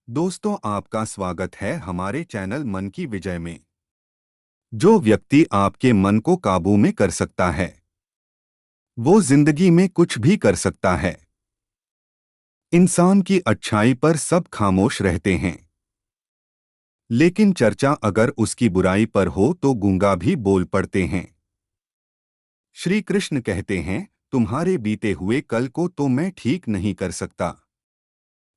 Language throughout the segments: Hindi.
दोस्तों, आपका स्वागत है हमारे चैनल मन की विजय में। जो व्यक्ति आपके मन को काबू में कर सकता है वो जिंदगी में कुछ भी कर सकता है। इंसान की अच्छाई पर सब खामोश रहते हैं, लेकिन चर्चा अगर उसकी बुराई पर हो तो गूंगा भी बोल पड़ते हैं। श्री कृष्ण कहते हैं, तुम्हारे बीते हुए कल को तो मैं ठीक नहीं कर सकता,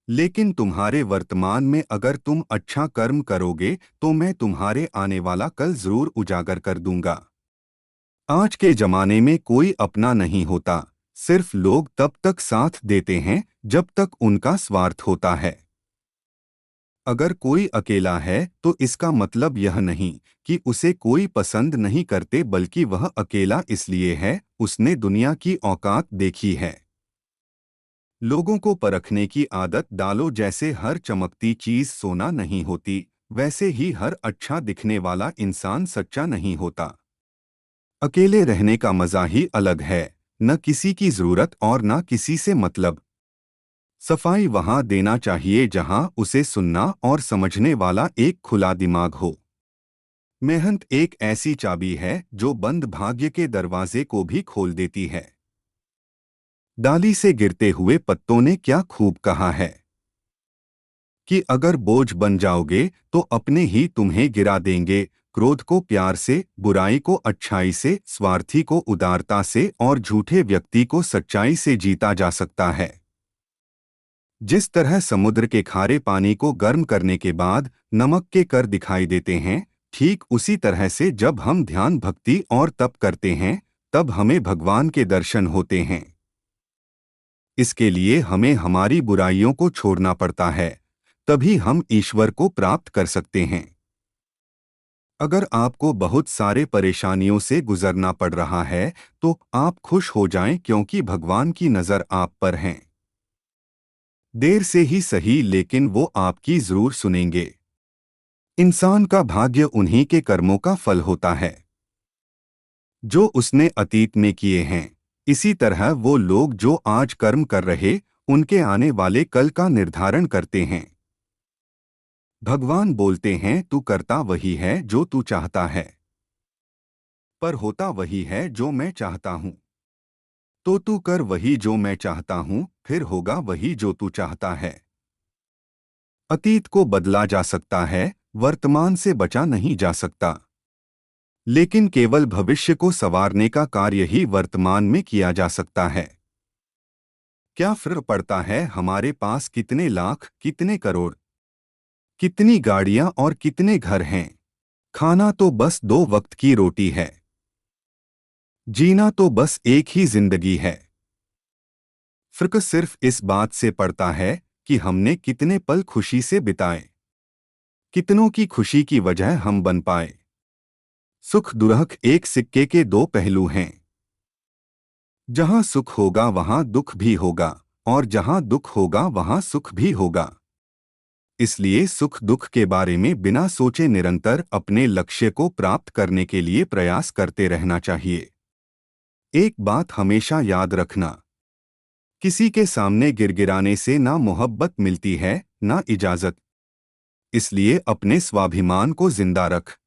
लेकिन तुम्हारे वर्तमान में अगर तुम अच्छा कर्म करोगे तो मैं तुम्हारे आने वाला कल जरूर उजागर कर दूंगा। आज के जमाने में कोई अपना नहीं होता, सिर्फ लोग तब तक साथ देते हैं जब तक उनका स्वार्थ होता है। अगर कोई अकेला है तो इसका मतलब यह नहीं कि उसे कोई पसंद नहीं करते, बल्कि वह अकेला इसलिए है उसने दुनिया की औकात देखी है। लोगों को परखने की आदत डालो। जैसे हर चमकती चीज सोना नहीं होती, वैसे ही हर अच्छा दिखने वाला इंसान सच्चा नहीं होता। अकेले रहने का मजा ही अलग है, न किसी की जरूरत और न किसी से मतलब। सफाई वहां देना चाहिए जहां उसे सुनना और समझने वाला एक खुला दिमाग हो। मेहनत एक ऐसी चाबी है जो बंद भाग्य के दरवाजे को भी खोल देती है। डाली से गिरते हुए पत्तों ने क्या खूब कहा है कि अगर बोझ बन जाओगे तो अपने ही तुम्हें गिरा देंगे। क्रोध को प्यार से, बुराई को अच्छाई से, स्वार्थी को उदारता से और झूठे व्यक्ति को सच्चाई से जीता जा सकता है। जिस तरह समुद्र के खारे पानी को गर्म करने के बाद नमक के कर दिखाई देते हैं, ठीक उसी तरह से जब हम ध्यान, भक्ति और तप करते हैं तब हमें भगवान के दर्शन होते हैं। इसके लिए हमें हमारी बुराइयों को छोड़ना पड़ता है, तभी हम ईश्वर को प्राप्त कर सकते हैं। अगर आपको बहुत सारे परेशानियों से गुजरना पड़ रहा है तो आप खुश हो जाएं, क्योंकि भगवान की नज़र आप पर है। देर से ही सही, लेकिन वो आपकी जरूर सुनेंगे। इंसान का भाग्य उन्हीं के कर्मों का फल होता है जो उसने अतीत में किए हैं। इसी तरह वो लोग जो आज कर्म कर रहे, उनके आने वाले कल का निर्धारण करते हैं। भगवान बोलते हैं, तू करता वही है जो तू चाहता है, पर होता वही है जो मैं चाहता हूँ। तो तू कर वही जो मैं चाहता हूँ, फिर होगा वही जो तू चाहता है। अतीत को बदला जा सकता है, वर्तमान से बचा नहीं जा सकता, लेकिन केवल भविष्य को संवारने का कार्य ही वर्तमान में किया जा सकता है। क्या फर्क पड़ता है हमारे पास कितने लाख, कितने करोड़, कितनी गाड़ियां और कितने घर हैं? खाना तो बस दो वक्त की रोटी है, जीना तो बस एक ही जिंदगी है। फर्क सिर्फ इस बात से पड़ता है कि हमने कितने पल खुशी से बिताए, कितनों की खुशी की वजह हम बन पाए। सुख दुख एक सिक्के के दो पहलू हैं। जहां सुख होगा वहां दुख भी होगा, और जहां दुख होगा वहां सुख भी होगा। इसलिए सुख दुख के बारे में बिना सोचे निरंतर अपने लक्ष्य को प्राप्त करने के लिए प्रयास करते रहना चाहिए। एक बात हमेशा याद रखना, किसी के सामने गिड़गिड़ाने से ना मोहब्बत मिलती है ना इजाजत। इसलिए अपने स्वाभिमान को जिंदा रख।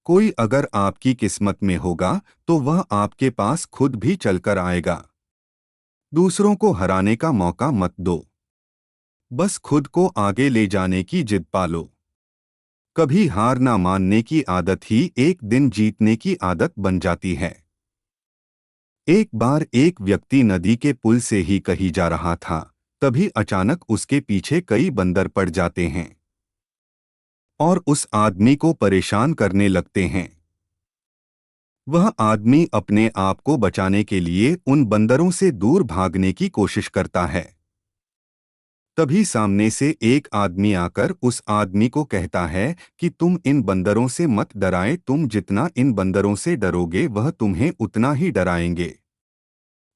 कोई अगर आपकी किस्मत में होगा तो वह आपके पास खुद भी चलकर आएगा। दूसरों को हराने का मौका मत दो, बस खुद को आगे ले जाने की जिद पालो। कभी हार ना मानने की आदत ही एक दिन जीतने की आदत बन जाती है। एक बार एक व्यक्ति नदी के पुल से ही कहीं जा रहा था, तभी अचानक उसके पीछे कई बंदर पड़ जाते हैं और उस आदमी को परेशान करने लगते हैं। वह आदमी अपने आप को बचाने के लिए उन बंदरों से दूर भागने की कोशिश करता है। तभी सामने से एक आदमी आकर उस आदमी को कहता है कि तुम इन बंदरों से मत डराए, तुम जितना इन बंदरों से डरोगे वह तुम्हें उतना ही डराएंगे।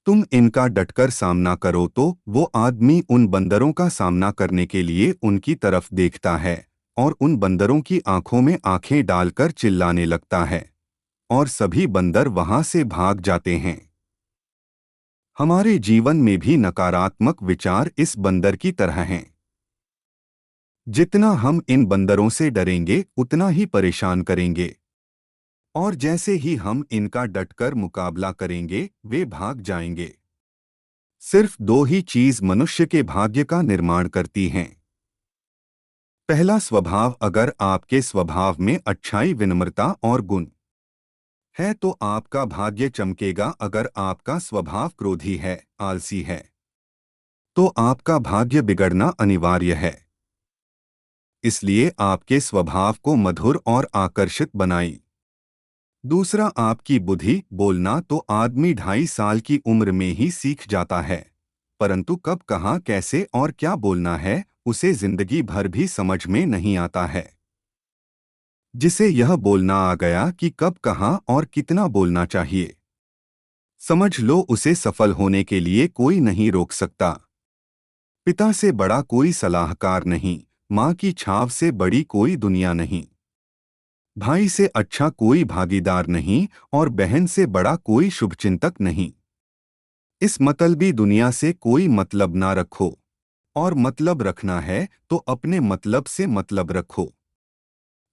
तुम इनका डटकर सामना करो। तो वो आदमी उन बंदरों का सामना करने के लिए उनकी तरफ देखता है और उन बंदरों की आंखों में आंखें डालकर चिल्लाने लगता है, और सभी बंदर वहां से भाग जाते हैं। हमारे जीवन में भी नकारात्मक विचार इस बंदर की तरह हैं। जितना हम इन बंदरों से डरेंगे उतना ही परेशान करेंगे, और जैसे ही हम इनका डटकर मुकाबला करेंगे वे भाग जाएंगे। सिर्फ दो ही चीज मनुष्य के भाग्य का निर्माण करती हैं। पहला स्वभाव, अगर आपके स्वभाव में अच्छाई, विनम्रता और गुण है तो आपका भाग्य चमकेगा। अगर आपका स्वभाव क्रोधी है, आलसी है, तो आपका भाग्य बिगड़ना अनिवार्य है। इसलिए आपके स्वभाव को मधुर और आकर्षित बनाई। दूसरा, आपकी बुद्धि, बोलना तो आदमी 2.5 साल की उम्र में ही सीख जाता है, परंतु कब, कहाँ, कैसे और क्या बोलना है उसे जिंदगी भर भी समझ में नहीं आता है। जिसे यह बोलना आ गया कि कब, कहाँ और कितना बोलना चाहिए, समझ लो उसे सफल होने के लिए कोई नहीं रोक सकता। पिता से बड़ा कोई सलाहकार नहीं, माँ की छाव से बड़ी कोई दुनिया नहीं, भाई से अच्छा कोई भागीदार नहीं और बहन से बड़ा कोई शुभचिंतक नहीं। इस मतलबी दुनिया से कोई मतलब ना रखो, और मतलब रखना है तो अपने मतलब से मतलब रखो।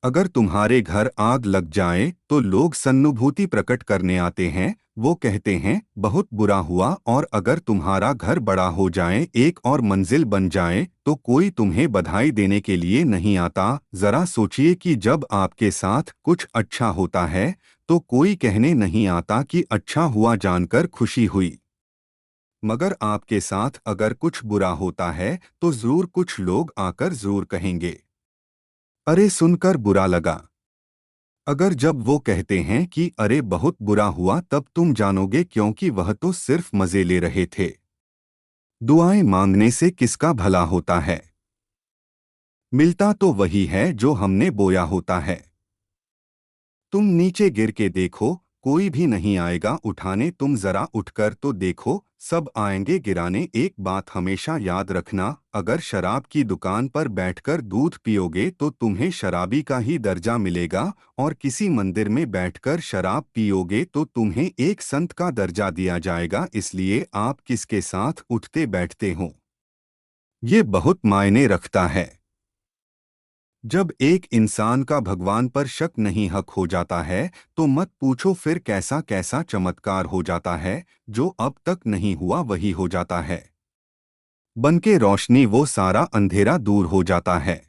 अगर तुम्हारे घर आग लग जाए तो लोग सहानुभूति प्रकट करने आते हैं, वो कहते हैं बहुत बुरा हुआ। और अगर तुम्हारा घर बड़ा हो जाए, एक और मंजिल बन जाए, तो कोई तुम्हें बधाई देने के लिए नहीं आता। जरा सोचिए कि जब आपके साथ कुछ अच्छा होता है तो कोई कहने नहीं आता कि अच्छा हुआ जानकर खुशी हुई, मगर आपके साथ अगर कुछ बुरा होता है तो जरूर कुछ लोग आकर जरूर कहेंगे, अरे सुनकर बुरा लगा। अगर जब वो कहते हैं कि अरे बहुत बुरा हुआ, तब तुम जानोगे क्योंकि वह तो सिर्फ मजे ले रहे थे। दुआएं मांगने से किसका भला होता है? मिलता तो वही है जो हमने बोया होता है। तुम नीचे गिर के देखो, कोई भी नहीं आएगा उठाने। तुम जरा उठकर तो देखो, सब आएंगे गिराने। एक बात हमेशा याद रखना, अगर शराब की दुकान पर बैठकर दूध पियोगे तो तुम्हें शराबी का ही दर्जा मिलेगा, और किसी मंदिर में बैठकर शराब पियोगे तो तुम्हें एक संत का दर्जा दिया जाएगा। इसलिए आप किसके साथ उठते बैठते हो, ये बहुत मायने रखता है। जब एक इंसान का भगवान पर शक नहीं हक हो जाता है तो मत पूछो फिर कैसा कैसा चमत्कार हो जाता है। जो अब तक नहीं हुआ वही हो जाता है। बनके रोशनी वो सारा अंधेरा दूर हो जाता है।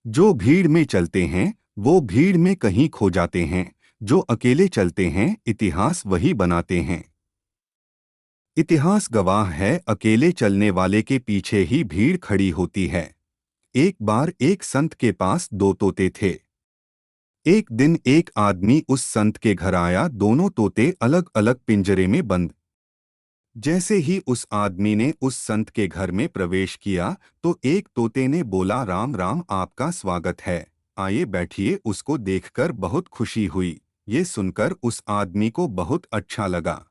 जो भीड़ में चलते हैं वो भीड़ में कहीं खो जाते हैं। जो अकेले चलते हैं इतिहास वही बनाते हैं। इतिहास गवाह है, अकेले चलने वाले के पीछे ही भीड़ खड़ी होती है। एक बार एक संत के पास दो तोते थे। एक दिन एक आदमी उस संत के घर आया, दोनों तोते अलग अलग पिंजरे में बंद। जैसे ही उस आदमी ने उस संत के घर में प्रवेश किया तो एक तोते ने बोला, राम राम, आपका स्वागत है, आइए बैठिए। उसको देखकर बहुत खुशी हुई। ये सुनकर उस आदमी को बहुत अच्छा लगा।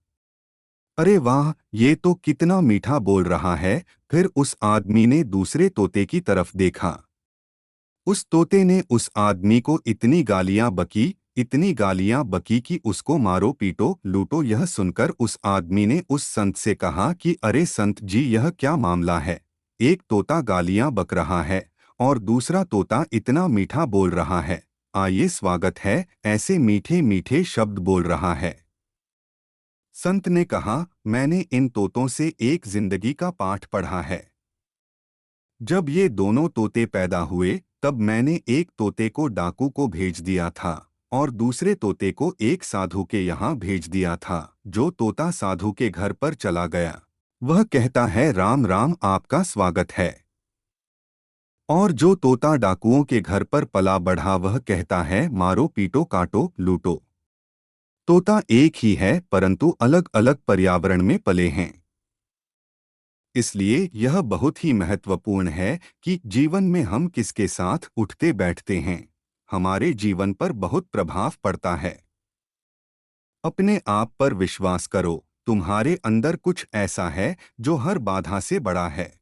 अरे वाह, ये तो कितना मीठा बोल रहा है। फिर उस आदमी ने दूसरे तोते की तरफ देखा। उस तोते ने उस आदमी को इतनी गालियां बकी कि उसको मारो पीटो लूटो। यह सुनकर उस आदमी ने उस संत से कहा कि अरे संत जी, यह क्या मामला है? एक तोता गालियां बक रहा है और दूसरा तोता इतना मीठा बोल रहा है। आइए, स्वागत है, ऐसे मीठे मीठे शब्द बोल रहा है। संत ने कहा, मैंने इन तोतों से एक जिंदगी का पाठ पढ़ा है। जब ये दोनों तोते पैदा हुए तब मैंने एक तोते को डाकू को भेज दिया था और दूसरे तोते को एक साधु के यहाँ भेज दिया था। जो तोता साधु के घर पर चला गया वह कहता है, राम राम, आपका स्वागत है। और जो तोता डाकुओं के घर पर पला बढ़ा वह कहता है, मारो पीटो काटो लूटो। तोता एक ही है परंतु अलग अलग पर्यावरण में पले हैं। इसलिए यह बहुत ही महत्वपूर्ण है कि जीवन में हम किसके साथ उठते बैठते हैं, हमारे जीवन पर बहुत प्रभाव पड़ता है। अपने आप पर विश्वास करो, तुम्हारे अंदर कुछ ऐसा है जो हर बाधा से बड़ा है।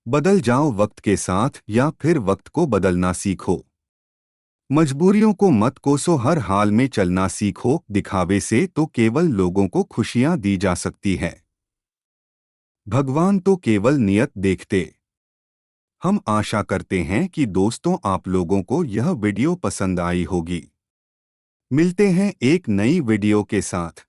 बदल जाओ वक्त के साथ या फिर वक्त को बदलना सीखो। मजबूरियों को मत कोसो, हर हाल में चलना सीखो। दिखावे से तो केवल लोगों को खुशियां दी जा सकती है, भगवान तो केवल नियत देखते। हम आशा करते हैं कि दोस्तों आप लोगों को यह वीडियो पसंद आई होगी। मिलते हैं एक नई वीडियो के साथ।